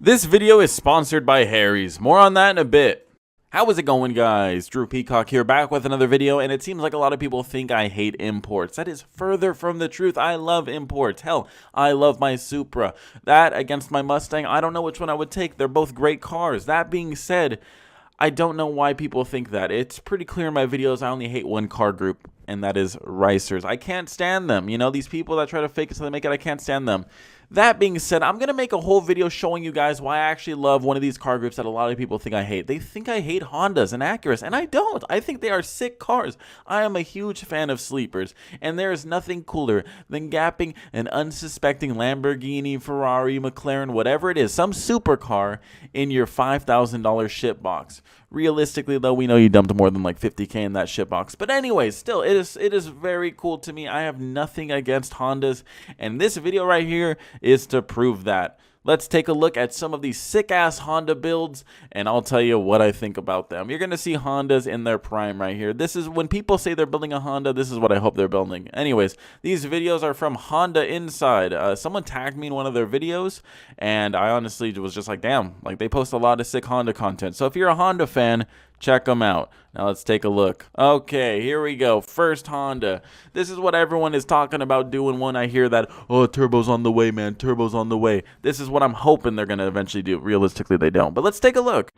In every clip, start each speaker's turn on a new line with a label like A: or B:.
A: This video is sponsored by Harry's. More on that in a bit. How is it going, guys? Drew Peacock here, back with another video, and it seems like a lot of people think I hate imports. That is further from the truth. I love imports. Hell, I love my Supra. That against my Mustang, I don't know which one I would take. They're both great cars. That being said, I don't know why people think that. It's pretty clear in my videos I only hate one car group, and that is racers. I can't stand them. You know, these people that try to fake it so they make it, I can't stand them. That being said, I'm going to make a whole video showing you guys why I actually love one of these car groups that a lot of people think I hate. They think I hate Hondas and Acuras, and I don't. I think they are sick cars. I am a huge fan of sleepers, and there is nothing cooler than gapping an unsuspecting Lamborghini, Ferrari, McLaren, whatever it is, some supercar in your $5,000 ship box. Realistically, though, we know you dumped more than like $50K in that shit box. But anyways, still, it is very cool to me. I have nothing against Hondas, and this video right here is to prove that. Let's take a look at some of these sick-ass Honda builds, and I'll tell you what I think about them. You're going to see Hondas in their prime right here. This is when people say they're building a Honda, this is what I hope they're building. Anyways, these videos are from Honda Inside. Someone tagged me in one of their videos, and I honestly was just like, damn, like they post a lot of sick Honda content. So if you're a Honda fan, check them out. Now let's take a look. Okay, here we go. First Honda. This is what everyone is talking about doing when I hear that, oh, turbo's on the way, man. Turbo's on the way. This is what I'm hoping they're going to eventually do. Realistically, they don't. But let's take a look.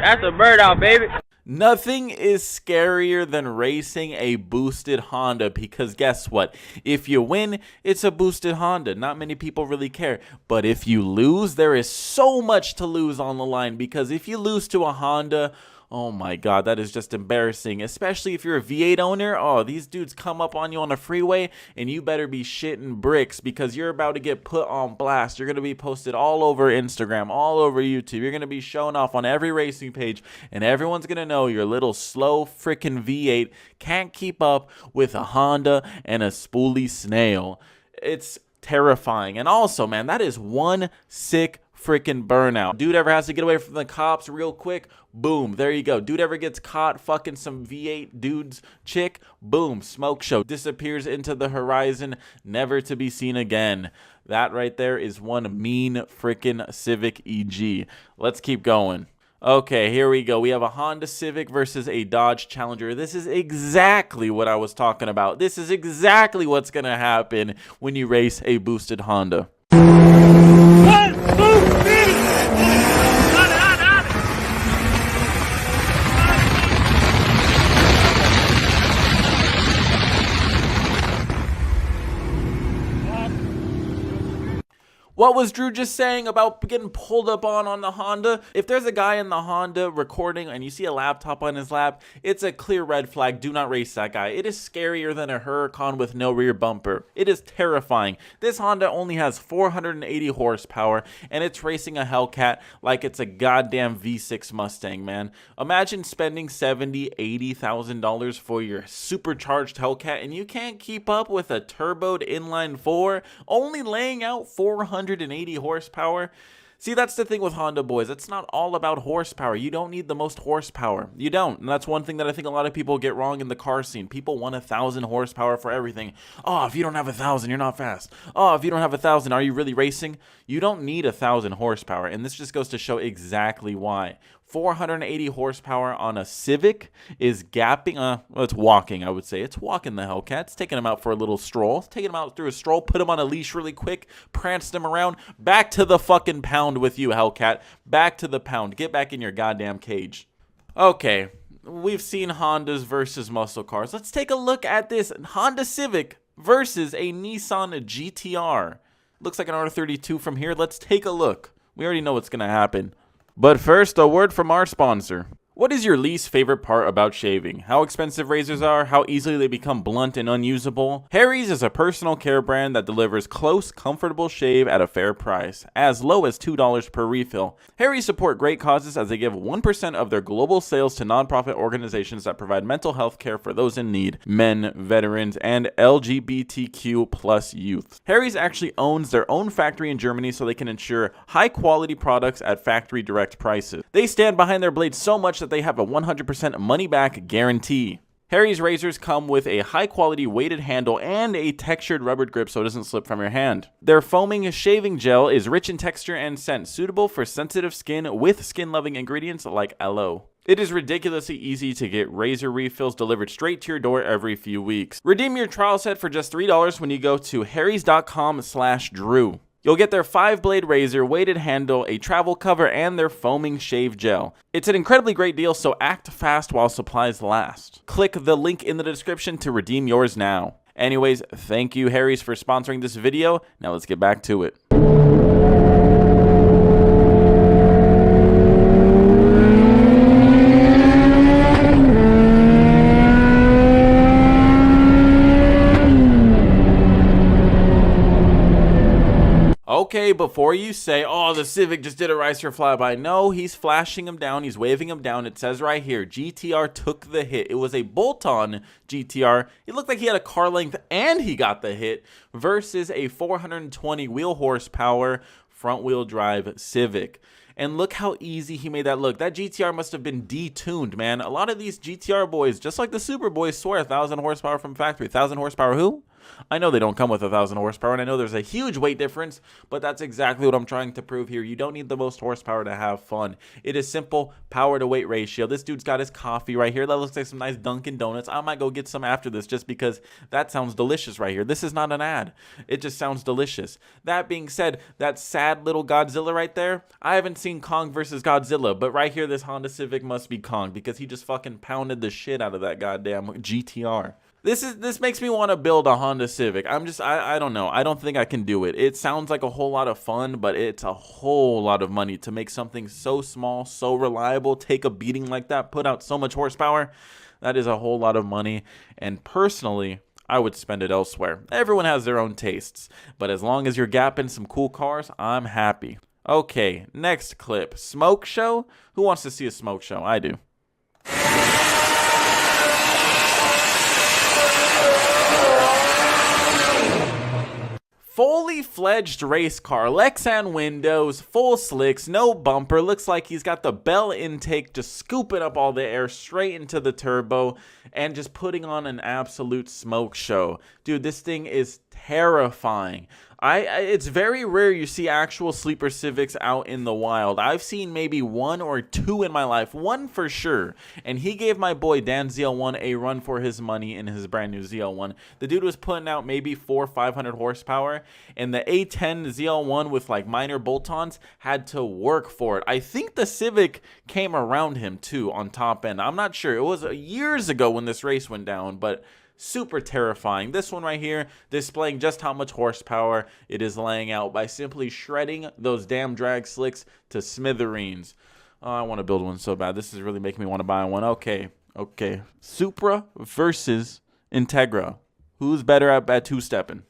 B: That's a bird out, baby.
A: Nothing is scarier than racing a boosted Honda, because guess what? If you win, it's a boosted Honda. Not many people really care. But if you lose, there is so much to lose on the line, because if you lose to a Honda, oh my god, that is just embarrassing. Especially if you're a V8 owner. Oh, these dudes come up on you on the freeway, and you better be shitting bricks, because you're about to get put on blast. You're going to be posted all over Instagram, all over YouTube. You're going to be shown off on every racing page, and everyone's going to know your little slow freaking V8 can't keep up with a Honda and a spoolie snail. It's terrifying. And also, man, that is one sick freaking burnout. Dude ever has to get away from the cops real quick, boom, there you go. Dude ever gets caught fucking some V8 dude's chick, boom, smoke show, disappears into the horizon, never to be seen again. That right there is one mean freaking Civic EG. Let's keep going. Okay, here we go. We have a Honda Civic versus a Dodge Challenger. This is exactly what I was talking about. This is exactly what's going to happen when you race a boosted Honda. What was Drew just saying about getting pulled up on the Honda? If there's a guy in the Honda recording and you see a laptop on his lap, it's a clear red flag. Do not race that guy. It is scarier than a Huracan with no rear bumper. It is terrifying. This Honda only has 480 horsepower, and it's racing a Hellcat like it's a goddamn V6 Mustang, man. Imagine spending $70,000, $80,000 for your supercharged Hellcat, and you can't keep up with a turboed inline 4, only laying out 480 horsepower. See, that's the thing with Honda, boys. It's not all about horsepower. You don't need the most horsepower. You don't. And that's one thing that I think a lot of people get wrong in the car scene. People want 1,000 horsepower for everything. Oh, if you don't have 1,000, you're not fast. Oh, if you don't have 1,000, are you really racing? You don't need 1,000 horsepower. And this just goes to show exactly why. 480 horsepower on a Civic is gapping, well, it's walking, I would say. It's walking the Hellcat. It's taking him out for a little stroll. It's taking him out through a stroll, put him on a leash really quick, pranced him around. Back to the fucking pound with you, Hellcat. Back to the pound. Get back in your goddamn cage. Okay, we've seen Hondas versus muscle cars. Let's take a look at this Honda Civic versus a Nissan GTR. Looks like an R32 from here. Let's take a look. We already know what's going to happen. But first, a word from our sponsor. What is your least favorite part about shaving? How expensive razors are, how easily they become blunt and unusable? Harry's is a personal care brand that delivers close, comfortable shave at a fair price, as low as $2 per refill. Harry's support great causes as they give 1% of their global sales to nonprofit organizations that provide mental health care for those in need, men, veterans, and LGBTQ plus youth. Harry's actually owns their own factory in Germany so they can ensure high quality products at factory direct prices. They stand behind their blades so much that they have a 100% money-back guarantee. Harry's razors come with a high-quality weighted handle and a textured rubber grip so it doesn't slip from your hand. Their foaming shaving gel is rich in texture and scent, suitable for sensitive skin with skin-loving ingredients like aloe. It is ridiculously easy to get razor refills delivered straight to your door every few weeks. Redeem your trial set for just $3 when you go to harrys.com/Drew. You'll get their 5-blade razor, weighted handle, a travel cover, and their foaming shave gel. It's an incredibly great deal, so act fast while supplies last. Click the link in the description to redeem yours now. Anyways, thank you Harry's for sponsoring this video. Now let's get back to it. Okay, before you say, oh, the Civic just did a racer flyby. No, he's flashing him down. He's waving him down. It says right here, GTR took the hit. It was a bolt-on GTR. It looked like he had a car length and he got the hit versus a 420 wheel horsepower front-wheel drive Civic. And look how easy he made that look. That GTR must have been detuned, man. A lot of these GTR boys, just like the Super boys, swear 1,000 horsepower from factory. 1,000 horsepower who? I know they don't come with 1,000 horsepower, and I know there's a huge weight difference, but that's exactly what I'm trying to prove here. You don't need the most horsepower to have fun. It is simple power to weight ratio. This dude's got his coffee right here. That looks like some nice Dunkin' Donuts. I might go get some after this just because that sounds delicious right here. This is not an ad. It just sounds delicious. That being said, that sad little Godzilla right there, I haven't seen Kong versus Godzilla, but right here, this Honda Civic must be Kong because he just fucking pounded the shit out of that goddamn GTR. This makes me want to build a Honda Civic. I don't know. I don't think I can do it. It sounds like a whole lot of fun, but it's a whole lot of money to make something so small, so reliable, take a beating like that, put out so much horsepower. That is a whole lot of money. And personally, I would spend it elsewhere. Everyone has their own tastes, but as long as you're gapping some cool cars, I'm happy. Okay, next clip. Smoke show? Who wants to see a smoke show? I do. Fully fledged race car, Lexan windows, full slicks, no bumper. Looks like he's got the bell intake just scooping up all the air straight into the turbo and just putting on an absolute smoke show. Dude, this thing is terrifying. It's very rare you see actual sleeper Civics out in the wild. I've seen maybe 1 or 2 in my life, 1 for sure, and he gave my boy Dan ZL1 a run for his money in his brand new ZL1. The dude was putting out maybe 400-500 horsepower, and the A10 ZL1 with like minor bolt-ons had to work for it. I think the Civic came around him too on top end. I'm not sure. It was years ago when this race went down, but super terrifying. This one right here displaying just how much horsepower it is laying out by simply shredding those damn drag slicks to smithereens. Oh, I want to build one so bad. This is really making me want to buy one. Okay. Supra versus Integra. Who's better at two-stepping?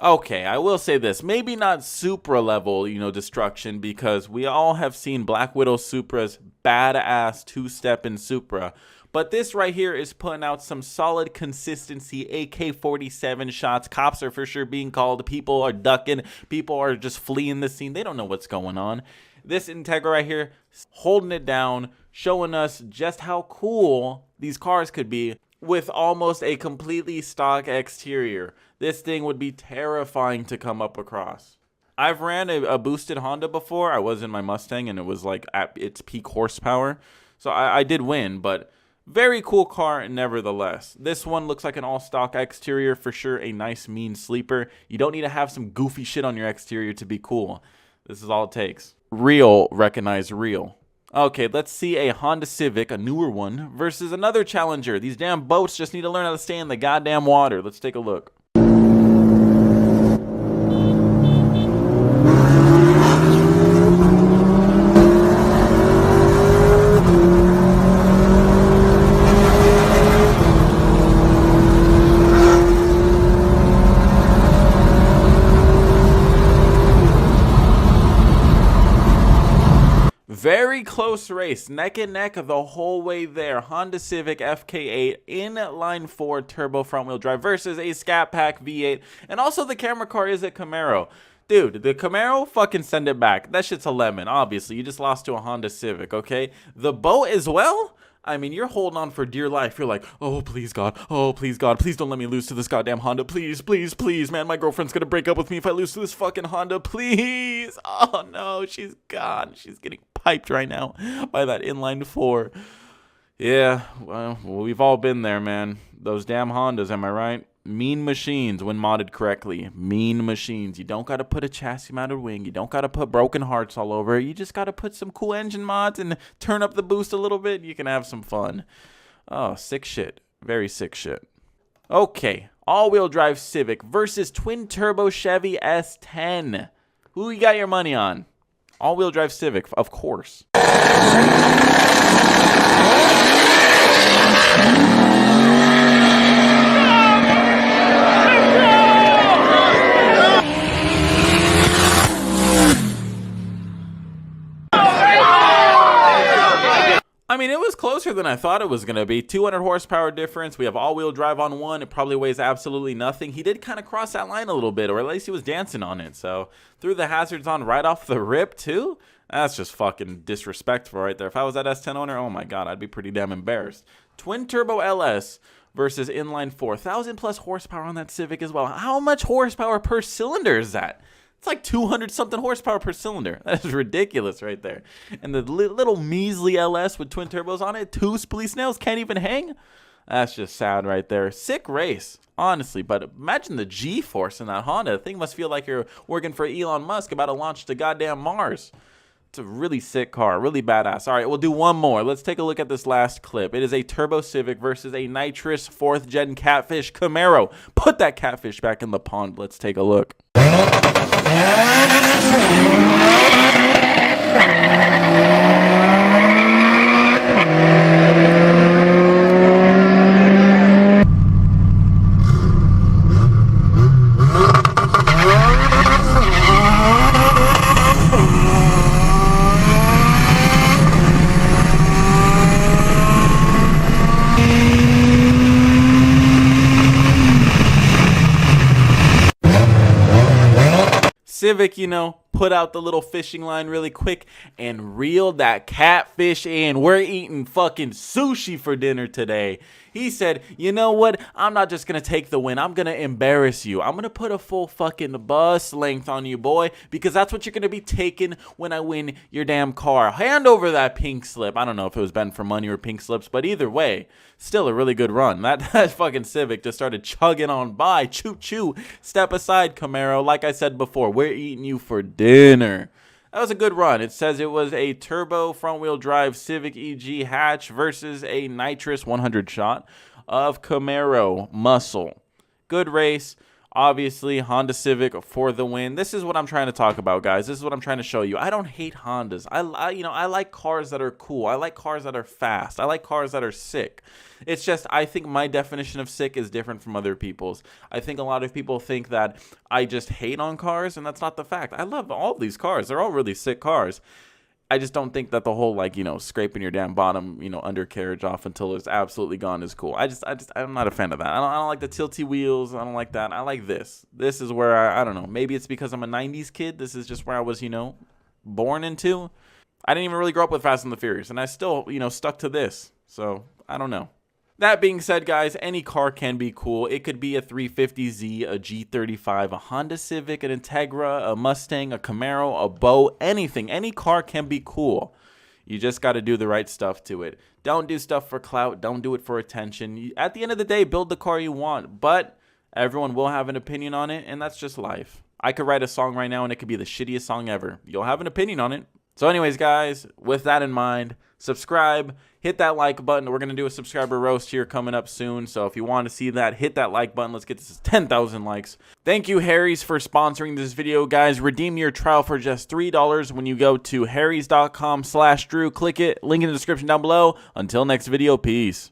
A: Okay, I will say this, maybe not Supra level, destruction, because we all have seen Black Widow Supra's badass two-step in Supra, but this right here is putting out some solid consistency AK-47 shots. Cops are for sure being called, people are ducking, people are just fleeing the scene, they don't know what's going on. This Integra right here, holding it down, showing us just how cool these cars could be with almost a completely stock exterior. This thing would be terrifying to come up across. I've ran a boosted Honda before. I was in my Mustang and it was like at its peak horsepower. So I did win, but very cool car nevertheless. This one looks like an all-stock exterior, for sure a nice mean sleeper. You don't need to have some goofy shit on your exterior to be cool. This is all it takes. Real recognize real. Okay, let's see a Honda Civic, a newer one, versus another Challenger. These damn boats just need to learn how to stay in the goddamn water. Let's take a look. Very close race, neck and neck the whole way there. Honda Civic FK8 inline 4 turbo front wheel drive versus a Scat Pack V8. And also the camera car is a Camaro. Dude, the Camaro, fucking send it back. That shit's a lemon, obviously. You just lost to a Honda Civic, okay? The boat as well? I mean, you're holding on for dear life. You're like, oh, please, God. Oh, please, God. Please don't let me lose to this goddamn Honda. Please, please, please. Man, my girlfriend's going to break up with me if I lose to this fucking Honda. Please. Oh, no. She's gone. She's getting piped right now by that inline 4. Yeah, well, we've all been there, man. Those damn Hondas, am I right? Mean machines when modded correctly. Mean machines. You don't got to put a chassis mounted wing. You don't got to put broken hearts all over it. You just got to put some cool engine mods and turn up the boost a little bit. You can have some fun. Oh, sick shit. Very sick shit. Okay, all-wheel drive Civic versus twin-turbo Chevy S10. Who you got your money on? All-wheel drive Civic, of course. I mean, it was closer than I thought it was going to be. 200 horsepower difference. We have all-wheel drive on one. It probably weighs absolutely nothing. He did kind of cross that line a little bit, or at least he was dancing on it. So, threw the hazards on right off the rip, too? That's just fucking disrespectful right there. If I was that S10 owner, oh my God, I'd be pretty damn embarrassed. Twin-turbo LS versus inline 4. 1,000-plus horsepower on that Civic as well. How much horsepower per cylinder is that? It's like 200-something horsepower per cylinder. That is ridiculous right there. And the little measly LS with twin turbos on it, 2 splee snails can't even hang? That's just sad right there. Sick race, honestly. But imagine the G-force in that Honda. The thing must feel like you're working for Elon Musk about to launch to goddamn Mars. It's a really sick car, really badass. All right, we'll do one more. Let's take a look at this last clip. It is a Turbo Civic versus a nitrous 4th-gen Catfish Camaro. Put that Catfish back in the pond. Let's take a look. Civic, you know, put out the little fishing line really quick and reeled that catfish in. We're eating fucking sushi for dinner today. He said, you know what? I'm not just going to take the win. I'm going to embarrass you. I'm going to put a full fucking bus length on you, boy, because that's what you're going to be taking when I win your damn car. Hand over that pink slip. I don't know if it was Ben for money or pink slips, but either way, still a really good run. That fucking Civic just started chugging on by. Choo-choo. Step aside, Camaro. Like I said before, we're eating you for dinner. That was a good run. It says it was a turbo front-wheel drive Civic EG hatch versus a nitrous 100 shot of Camaro muscle. Good race. Obviously, Honda Civic for the win. This is what I'm trying to talk about, guys. This is what I'm trying to show you. I don't hate Hondas. I like cars that are cool. I like cars that are fast. I like cars that are sick. It's just, I think my definition of sick is different from other people's. I think a lot of people think that I just hate on cars, and that's not the fact. I love all these cars. They're all really sick cars. I just don't think that the whole, like, you know, scraping your damn bottom, you know, undercarriage off until it's absolutely gone is cool. I'm not a fan of that. I don't like the tilty wheels. I don't like that. I like this. This is where I don't know. Maybe it's because I'm a 90s kid. This is just where I was, you know, born into. I didn't even really grow up with Fast and the Furious, and I still, you know, stuck to this. So, I don't know. That being said, guys, any car can be cool. It could be a 350Z, a G35, a Honda Civic, an Integra, a Mustang, a Camaro, a Bow, anything. Any car can be cool. You just got to do the right stuff to it. Don't do stuff for clout. Don't do it for attention. At the end of the day, build the car you want, but everyone will have an opinion on it, and that's just life. I could write a song right now, and it could be the shittiest song ever. You'll have an opinion on it. So anyways, guys, with that in mind, subscribe, hit that like button. We're going to do a subscriber roast here coming up soon. So if you want to see that, hit that like button. Let's get this to 10,000 likes. Thank you, Harry's, for sponsoring this video, guys. Redeem your trial for just $3 when you go to harrys.com/Drew. Click it. Link in the description down below. Until next video, peace.